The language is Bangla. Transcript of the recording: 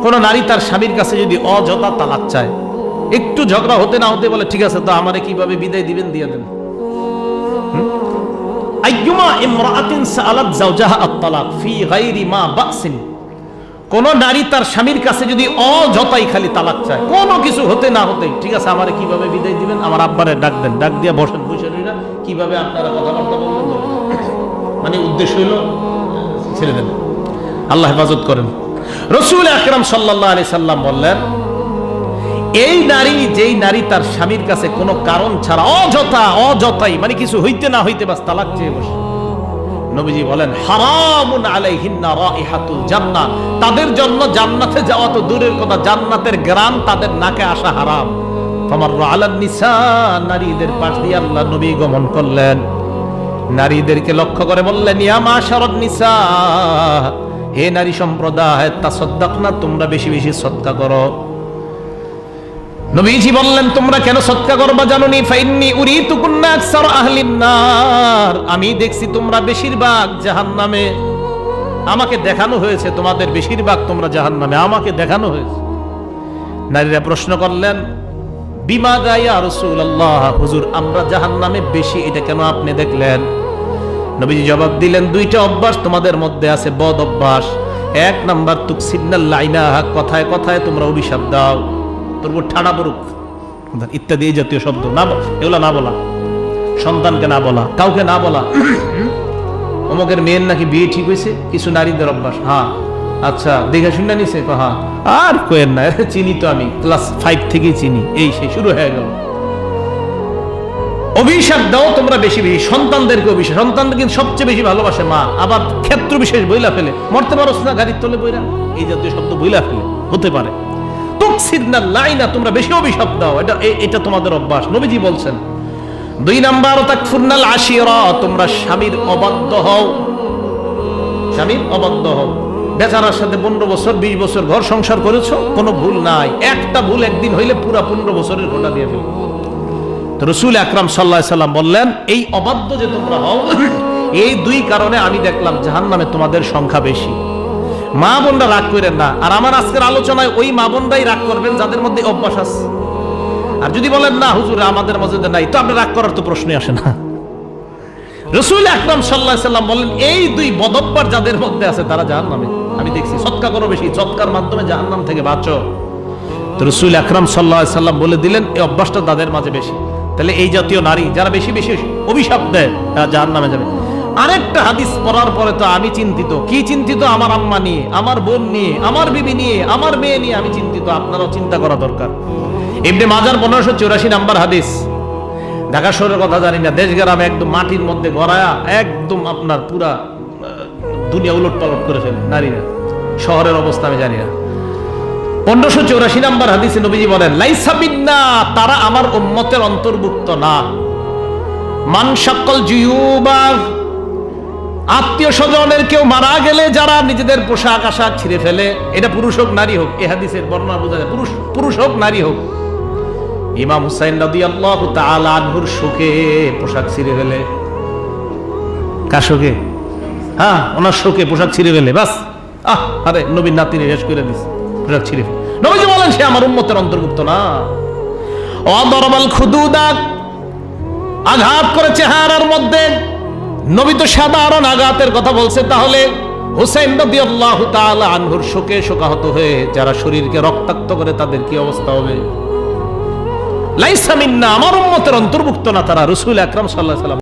কোন নারী তার স্বামীর কাছে যদি অযথা তালাক চায়, একটু ঝগড়া হতে না হতে বলে ঠিক আছে তো আমারে কিভাবে বিদায় দিবেন দিয়ে দেন। আইয়ুমা ইমরাআতিন সাআলাত যাওজাহা আত-তালাক ফি গায়রি মা বাসিন, কোন নারী তার স্বামীর কাছে যদি অযথাই খালি তালাক চায়, কোনো কিছু হতে না হতে ঠিক আছে আমারে কিভাবে বিদায় দিবেন, আমার আব্বারে ডাক দেন, ডাক দিয়া বসেন, বসে রইরা কিভাবে আপনারা কথাবার্তা বলবেন, মানে উদ্দেশ্য হইল ছেড়ে দেন। আল্লাহ হেফাজত করেন। রাসূল আকরাম সাল্লাল্লাহু আলাইহি সাল্লাম বললেন, এই নারী, যেই নারী তার স্বামীর কাছে কোনো কারণ ছাড়া অযথাই মানে কিছু হইতে না হইতে বাস তালাক চেয়ে বসে, নবীজি বলেন হারামুন আলাইহিন্না রাইহাতুল জান্নাহ, তাদের জন্য জান্নাতে যাওয়া তো দূরের কথা, জান্নাতের গ্রাম তাদের নাকে আসা হারাম। ফামাররা আলান নিসা, নারীদের পাশ দিয়ে আল্লাহ নবী গমন করলেন, নারীদেরকে লক্ষ্য করে বললেন ইয়া মাশারান নিসা, হে নারী সম্প্রদায়, তাসাদদাকনা, তোমরা বেশি বেশি সদকা করো। নবীজি বললেন তোমরা কেন সদকা করবা জানোনি? ফাইন্নী উরিতুকুন্না আকসার আহলিন নার, আমি দেখছি তোমরা বেশিরভাগ জাহান্নামে, আমাকে দেখানো হয়েছে তোমাদের বেশিরভাগ তোমরা জাহান্নামে, আমাকে দেখানো হয়েছে। নারীরা প্রশ্ন করলেন বিমাযা ইয়া রাসূলুল্লাহ, হুজুর আমরা জাহান্নামে বেশি, এটা কেন আপনি দেখলেন? নবীজি জবাব দিলেন দুইটা অভ্যাস তোমাদের মধ্যে আছে, বদ অভ্যাস। এক নাম্বার তুকসিনাল লাইনা, কথায় কথায় তোমরা অভিশাপ দাও, তোর উপর ঠাড়া পড়ুক ইত্যাদি এই জাতীয় শব্দ না, এগুলো না বলা, সন্তানকে না বলা, কাউকে না বলা, অমুকের মেয়ের নাকি বিয়ে ঠিক হয়েছে, কিছু নারীদের অভ্যাস, হ্যাঁ আচ্ছা দেখে শুনে নিছে, হ্যাঁ আর কোয়েন না, চিনি তো আমি ক্লাস 5 থেকেই চিনি, এই সে শুরু হয়ে গেল। অভিশাপ দাও তোমরা বেশি বেশি, সন্তানদেরকে অভিশাপ, সন্তানদের কিন্তু সবচেয়ে বেশি ভালোবাসে মা, আবার ক্ষেত্র বিশেষ বইলা ফেলে, মরতে পারো না গাড়ির তলে বইরা, এই জাতীয় শব্দ বইলা ফেলে, হতে পারে। তুকসিরনাল লাইনা, তোমরা বেশি অভিশাপ দাও, এটা তোমাদের অভ্যাস, নবীজি বলছেন। দুই নাম্বার তাকফুরনাল আশিরা, তোমরা স্বামীর অবাধ্য হও, স্বামীর অবাধ্য হও। বেচারার সাথে 15 বছর 20 বছর ঘর সংসার করেছো, কোনো ভুল নাই, একটা ভুল একদিন হইলে পুরা 15 বছরের ঘোটা দিয়ে ফেলবে। তো রাসূল আকরাম সাল্লাল্লাহু আলাইহি সাল্লাম বললেন এই অবাধ্য যে তোমরা হও, এই দুই কারণে আমি দেখলাম জাহান্নামে তোমাদের সংখ্যা বেশি। মা বোনরা রাগ করেন না, আর আমার আজকের আলোচনায় ওই মা বোনরাই রাগ করবেন যাদের মধ্যে অভ্যাস আছে। আর যদি বলেন না হুজুর আমাদের মধ্যে নাই, তো আপনি রাগ করার তো প্রশ্নই আসে না। রাসূল আকরাম সাল্লাল্লাহু আলাইহি সাল্লাম বললেন এই দুই বদঅভ্যাস যাদের মধ্যে আছে তারা জাহান্নামে, আমি দেখছি। সদকা করো বেশি, সদকার মাধ্যমে জাহান্নাম থেকে বাঁচো। তো রাসূল আকরাম সাল্লাল্লাহু আলাইহি সাল্লাম বলে দিলেন এই অভ্যাসটা তাদের মাঝে বেশি। তাহলে এই জাতীয় নারী যারা বেশি বেশি অভিশাপ দেয় তারা জাহান্নামে যাবে। আরেকটা হাদিস পড়ার পরে তো আমি চিন্তিত, কি চিন্তিত? আমার আম্মা নিয়ে, আমার বোন নিয়ে, আমার বিবি নিয়ে, আমার মেয়ে নিয়ে আমি চিন্তিত। আপনারাও চিন্তা করা দরকার। ইবনে মাজার 1584 নাম্বার হাদিস। ঢাকা শহরের কথা জানি না, দেশ গ্রামে একদম মাটির মধ্যে গড়ায়া একদম আপনার পুরা দুনিয়া উলট পালট করে ফেলে নারীরা। শহরের অবস্থা আমি জানি না। 1584 নাম্বার হাদিসে নবীজি বলেন লাইসা মিন্না, তারা আমার উম্মতের অন্তর্ভুক্ত না। মান শাক্কাল জুয়ুবা, আত্মীয় স্বজনের কেউ মারা গেলে যারা নিজেদের পোশাক আশাক ছিঁড়ে ফেলে, এটা পুরুষ হোক নারী হোক, এই হাদিসের বর্ণনা বোঝা যায়, পুরুষ হোক নারী হোক। ইমাম হুসাইন রাদিয়াল্লাহু তাআলা আনহুর শোকে পোশাক ছিঁড়ে ফেলে। কার শোকে? হ্যাঁ, ওনার শোকে পোশাক ছিঁড়ে ফেলে, বাস আরে নবীর নাতিনি শেষ করে দিস, পোশাক ছিঁড়ে ফেলে। নবীজি বলেন সে আমার উম্মতের অন্তর্ভুক্ত না। ওয়াদরাবাল খুদুদা, আঘাত করে চেহারার মধ্যে। নবী তো সাধারণ আঘাতের কথা বলছে, তাহলে হুসাইন রাদিয়াল্লাহু তাআলা আনহুর শোকে শোকাহত হয়ে যারা শরীরকে রক্তাক্ত করে তাদের কি অবস্থা হবে? লাইসা মিন্না, আমার উম্মতের অন্তর্ভুক্ত না তারা। রাসূল আকরাম সাল্লাল্লাহু আলাইহি ওয়াসাল্লাম